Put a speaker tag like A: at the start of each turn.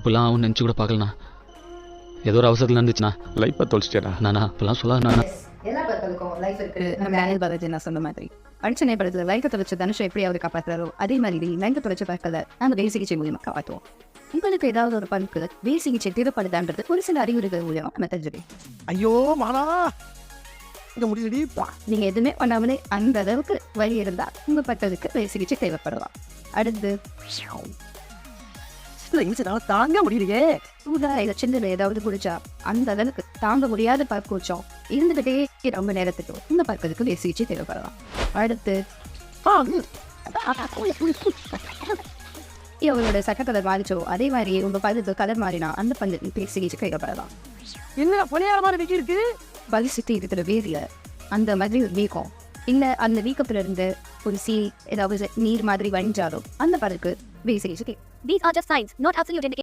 A: இப்பெல்லாம் அவன் நினச்சி கூட பார்க்கலண்ணா. ஏதோ ஒரு அவசரத்தில் இருந்துச்சுண்ணா. லைஃப்பை தொலைச்சிட்டேடா. நானா இப்பெல்லாம் சொல்லாதுண்ணா.
B: எல்லா படத்துக்கும் லைஃப் இருக்கு. நம்ம டேனியல் பாலாஜி நான் சொன்ன மாதிரி அடிச்சனை படத்தில் லைஃபை தொலைச்ச தனுஷை எப்படி அவர் காப்பாற்றுறாரோ அதே மாதிரி லைஃபை தொலைச்ச படத்தில் நாங்கள் வேறு சிகிச்சை மூலியமாக காப்பாற்றுவோம். உங்களுக்கு ஏதாவது ஒரு பண்பு வேறு சிகிச்சை தேவைப்படுதான்றது ஒரு சில அறிகுறிகள் மூலியமாக நம்ம தெரிஞ்சுக்கணும்.
C: ஐயோ மாலா இங்க முடியலடி.
B: நீங்கள் எதுவுமே பண்ணாமலே அந்த அளவுக்கு வலி இருந்தால் உங்கள் பட்டதுக்கு வேறு சிகிச்சை தேவைப்படலாம். அடுத்து
C: தாங்க முடியலையே.
B: சூடாக சின்னல ஏதாவது குடிச்சா அந்த அளவுக்கு தாங்க முடியாத பற்கூச்சம் இருந்துகிட்டே ரொம்ப நேரத்துக்கு இந்த பற்களுக்கு வேறு சிகிச்சை தேவைப்படலாம். அடுத்து அவங்களோட சட்ட கலர் மாறிச்சோ அதே மாதிரி உங்க பல்லுக்கு கலர் மாறினா அந்த பல்லுக்கு வேறு சிகிச்சை தேவைப்படலாம்.
C: என்ன பழைய மாதிரி வெட்டி இருக்கு.
B: பல்லு சுற்றி இருக்கிற வேதிய அந்த மாதிரி ஒரு வீக்கம் இல்லை அந்த வீக்கத்துல இருந்து ஒரு ஏதாவது நீர் மாதிரி வழிஞ்சாலும் அந்த பல்லுக்கு வேறு சிகிச்சை.
D: These are just signs, not absolute indications.